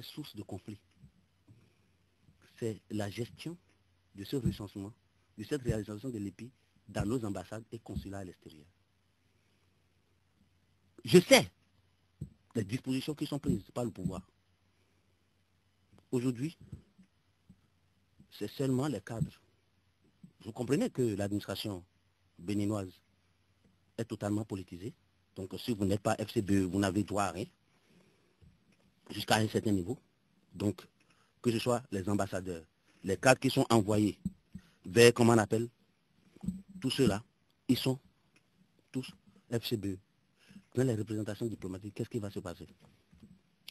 source de conflit, c'est la gestion de ce recensement, de cette réalisation de l'EPI dans nos ambassades et consulats à l'extérieur. Je sais les dispositions qui sont prises par le pouvoir. Aujourd'hui, c'est seulement les cadres. Vous comprenez que l'administration béninoise est totalement politisée. Donc si vous n'êtes pas FCBE, vous n'avez droit à rien, jusqu'à un certain niveau. Donc, que ce soit les ambassadeurs, les cadres qui sont envoyés vers, comment on appelle, tous ceux-là, ils sont tous FCBE. Dans les représentations diplomatiques, qu'est-ce qui va se passer?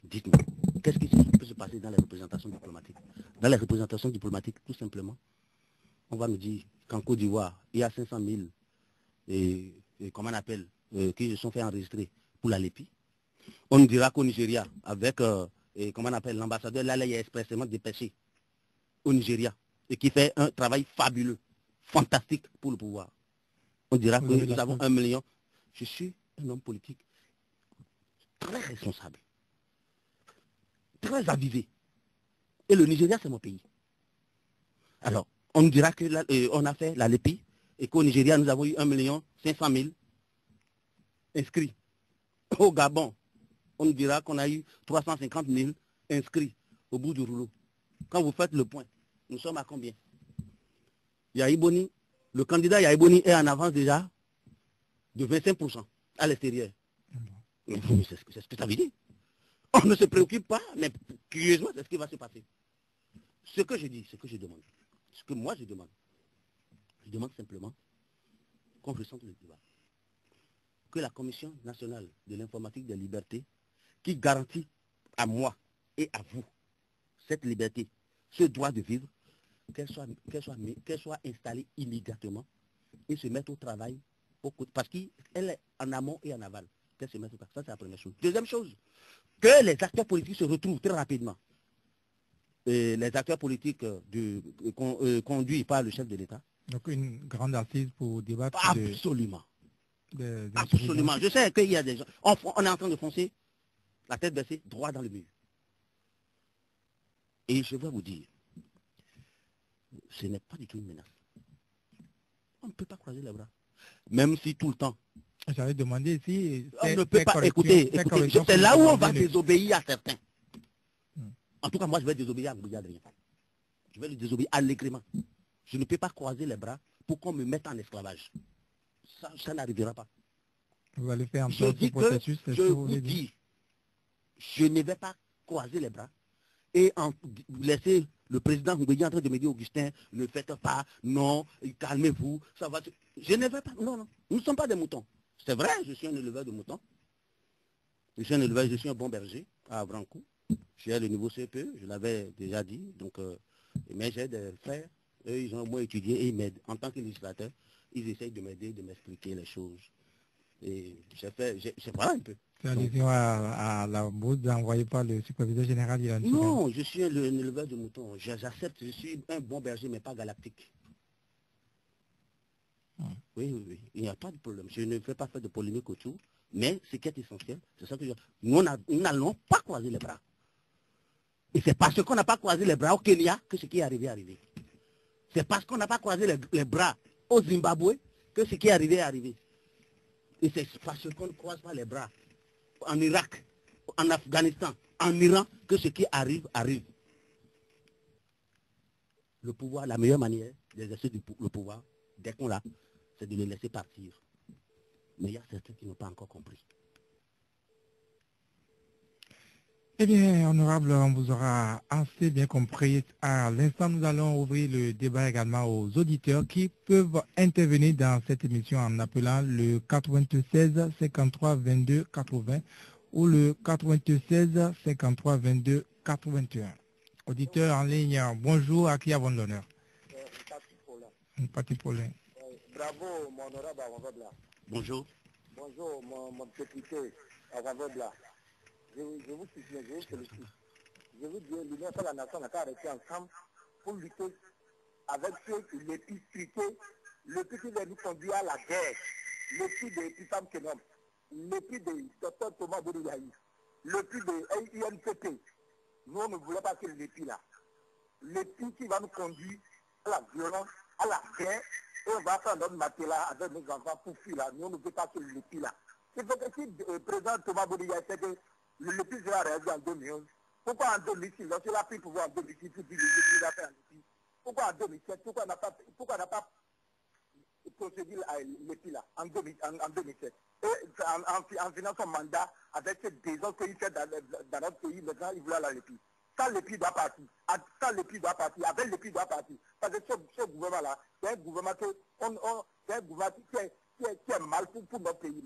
Dites-moi, qu'est-ce qui peut se passer dans les représentations diplomatiques? Dans les représentations diplomatiques, tout simplement, on va me dire qu'en Côte d'Ivoire, il y a 500 000, comment on appelle, qui se sont fait enregistrer pour la LEPI. On nous dira qu'au Nigeria, avec, comment on appelle, l'ambassadeur, là, il est expressément dépêché au Nigeria, et qui fait un travail fabuleux, fantastique pour le pouvoir. On dira que nous avons 1 million. Je suis un homme politique très responsable, très avisé. Et le Nigeria, c'est mon pays. Alors, on nous dira que on a fait la LEPI et qu'au Nigeria, nous avons eu 1 500 000 inscrits. Au Gabon, on nous dira qu'on a eu 350 000 inscrits au bout du rouleau. Quand vous faites le point, nous sommes à combien? Yaïboni, le candidat Yaïboni est en avance déjà de 25% à l'extérieur. Mais c'est ce que ça veut dire. On ne se préoccupe pas, mais curieusement, c'est ce qui va se passer. Ce que je dis, ce que je demande, ce que moi je demande simplement qu'on ressente le débat. Que la Commission nationale de l'informatique des libertés, qui garantit à moi et à vous cette liberté, ce droit de vivre, qu'elle soit installée immédiatement et se mettre au travail, parce qu'elle est en amont et en aval. Qu'elle se mette au travail. Ça, c'est la première chose. Deuxième chose, que les acteurs politiques se retrouvent très rapidement. Et les acteurs politiques conduits par le chef de l'État. Donc une grande assise pour débattre. Absolument. Absolument. Je sais qu'il y a des gens. On est en train de foncer la tête baissée droit dans le mur. Et je vais vous dire, ce n'est pas du tout une menace. On ne peut pas croiser les bras. Même si tout le temps. J'avais demandé si... On ne peut pas écouter. C'est là où on va désobéir à certains. En tout cas, moi, je vais désobéir à Adrien. Je vais lui désobéir allègrement. Je ne peux pas croiser les bras pour qu'on me mette en esclavage. Ça n'arrivera pas. Vous allez faire un je dis processus, que je vous dis, je ne vais pas croiser les bras et laisser le président Ngoubedi en train de me dire, Augustin, ne faites pas, non, calmez-vous, ça va. Je ne vais pas, non, nous ne sommes pas des moutons. C'est vrai, je suis un éleveur de moutons. Je suis un éleveur, je suis un bon berger à Avrancou. J'ai le niveau CPE, je l'avais déjà dit, donc, mais j'ai des frères, eux, ils ont au moins étudié et ils m'aident. En tant que législateur, ils essayent de m'aider, de m'expliquer les choses. Et j'ai pas un peu. C'est allusion à la bourde envoyée par le superviseur général de la Non, je suis un éleveur de moutons. J'accepte, je suis un bon berger, mais pas galactique. Oui. Il n'y a pas de problème. Je ne vais pas faire de polémique autour, mais ce qui est essentiel, c'est ça que nous n'allons pas croiser les bras. Et c'est parce qu'on n'a pas croisé les bras au Kenya que ce qui est arrivé est arrivé. C'est parce qu'on n'a pas croisé les bras au Zimbabwe que ce qui est arrivé est arrivé. Et c'est parce qu'on ne croise pas les bras en Irak, en Afghanistan, en Iran, que ce qui arrive, arrive. Le pouvoir, la meilleure manière d'exercer le pouvoir, dès qu'on l'a, c'est de le laisser partir. Mais il y a certains qui n'ont pas encore compris. Eh bien, honorable, on vous aura assez bien compris. À l'instant, nous allons ouvrir le débat également aux auditeurs qui peuvent intervenir dans cette émission en appelant le 96 53 22 80 ou le 96 53 22 81. Auditeur en ligne, bonjour, à qui avons l'honneur? Patrick Paulin. Bravo, mon honorable Avambebla. Bonjour. Bonjour, mon député Avambebla. Je vous soutiens, je vous félicite. Je vous dis, l'Union de la Nation n'a pas arrêté ensemble pour lutter avec ceux qui les piquent, le petit qui nous conduit à la guerre, le plus de Pissam Kenom, le plus de Dr Thomas Boudouaï, le plus de INPP. Nous, on ne voulait pas que l'épi là. L'épi qui va nous conduire à la violence, à la guerre, et on va faire notre matelas avec nos enfants pour fuir là. Nous, on ne veut pas que l'épi là. C'est fait que si le président Thomas Boudiga sait que l'épi sera réalisé en 2011, pourquoi en 2006, lorsqu'il a pris le pouvoir en 2006, puis l'épi va faire en l'épi? Pourquoi en 2007, pourquoi on n'a pas procédé à l'épi là, en 2007? Et en finant son mandat avec cette désordre qu'il fait dans notre pays, maintenant il voulait aller à l'épi. Quand l'épi doit partir, avec l'épi doit partir. Parce que ce gouvernement-là, c'est un gouvernement qui est mal pour notre pays.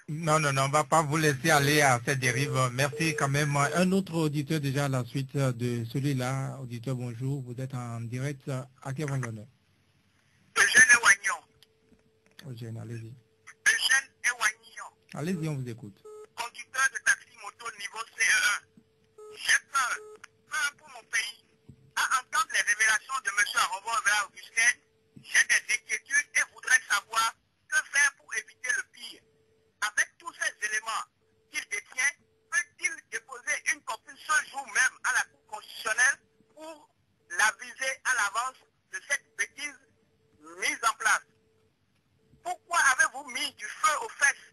Non, on ne va pas vous laisser aller à cette dérive. Merci quand même. Un autre auditeur déjà à la suite de celui-là. Auditeur, bonjour. Vous êtes en direct à qui avant l'honneur? Eugène Ewagnon. Eugène, allez-y. Eugène Ewagnon. Allez-y, on vous écoute. Conducteur de taxi moto niveau CE1. J'ai peur pour mon pays. À entendre les révélations de M. Arobon Augustin, j'ai des inquiétudes et voudrais savoir que faire pour éviter le pire. Avec tous ces éléments qu'il détient, peut-il déposer une copie ce jour même à la Cour constitutionnelle pour l'aviser à l'avance de cette bêtise mise en place? Pourquoi avez-vous mis du feu aux fesses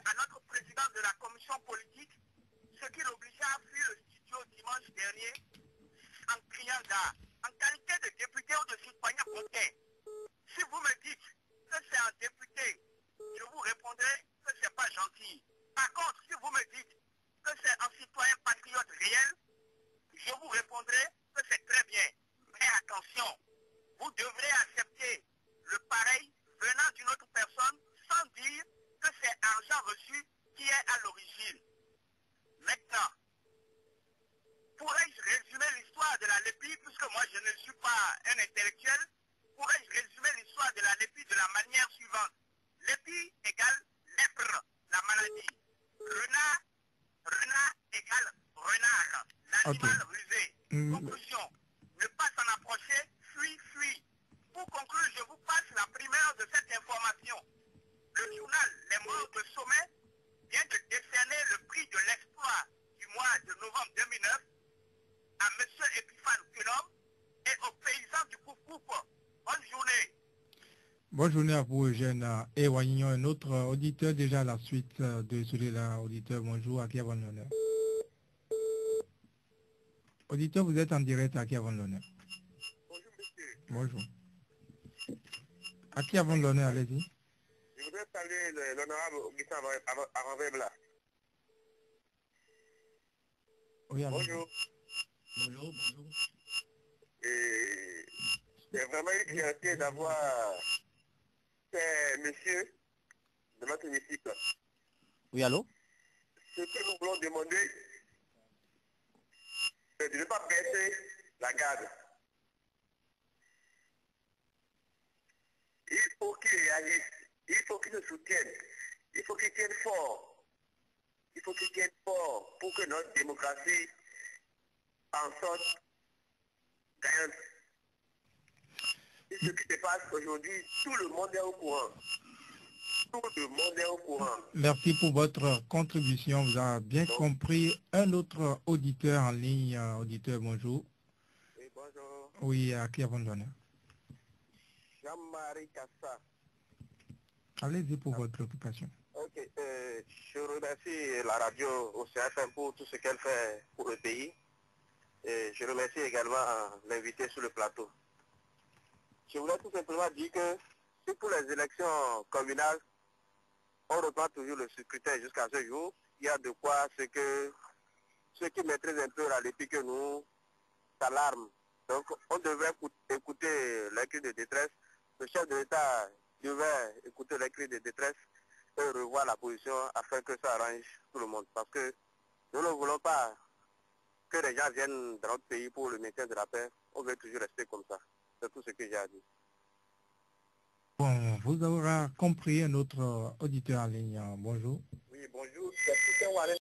à notre président de la commission politique, ce qui l'obligeait à fuir le studio dimanche dernier en criant gare, en qualité de député ou de citoyen français? Si vous me dites que c'est un député, je vous répondrai que c'est pas gentil. Par contre, si vous me dites que c'est un citoyen patriote réel, je vous répondrai que c'est très bien. Mais attention, vous devrez accepter le pareil venant d'une autre personne sans dire que c'est argent reçu qui est à l'origine. Maintenant, pourrais-je résumer l'histoire de la LEPI, puisque moi je ne suis pas un intellectuel, pourrais-je résumer l'histoire de la LEPI de la manière suivante? LEPI égale lèpre, la maladie. Renard égale renard, l'animal rusé. Conclusion, ne pas s'en approcher, fuis. Pour conclure, je vous passe la primeur de cette information. Le journal Les Morts de Sommet vient de décerner le prix de l'exploit du mois de novembre 2009 à M. Epiphane Kunom et aux paysans du Koukoup. Bonne journée. Bonne journée à vous, Eugène Ewagnon. Un autre auditeur déjà à la suite de celui-là. Auditeur, bonjour. À qui avant l'honneur? Auditeur, vous êtes en direct. À qui avant l'honneur? Bonjour monsieur. Bonjour. À qui avant l'honneur? Allez-y. Je voudrais saluer l'honorable Augustin Aravebla. Oui, allez-y. Bonjour. Bonjour. Et c'est vraiment une fierté d'avoir ces messieurs de notre hémicycle. Oui, allô? Ce que nous voulons demander, c'est de ne pas baisser la garde. Il faut qu'ils réagissent, il faut qu'ils se soutiennent, il faut qu'ils tiennent fort. Il faut qu'ils tiennent fort pour que notre démocratie en sorte gagnante. Et ce qui se passe aujourd'hui, tout le monde est au courant. Tout le monde est au courant. Merci pour votre contribution. Vous avez bien compris. Un autre auditeur en ligne. Auditeur, bonjour. Oui, bonjour. Oui, à qui avant l'honneur? Jean-Marie Cassa. Allez-y pour votre préoccupation. Ok, je remercie la radio OCFM pour tout ce qu'elle fait pour le pays. Et je remercie également l'invité sur le plateau. Je voulais tout simplement dire que si pour les élections communales, on reprend toujours le scrutin jusqu'à ce jour, il y a de quoi ceux qui maîtrisent un peu la LEPI que nous s'alarment. Donc on devrait écouter les cris de détresse. Le chef de l'État devait écouter les cris de détresse et revoir la position afin que ça arrange tout le monde. Parce que nous ne voulons pas que les gens viennent dans notre pays pour le maintien de la paix. On veut toujours rester comme ça. C'est tout ce que j'ai à dire. Bon, vous aurez compris un autre auditeur en ligne. Bonjour. Oui, bonjour. C'est Poussin Warren.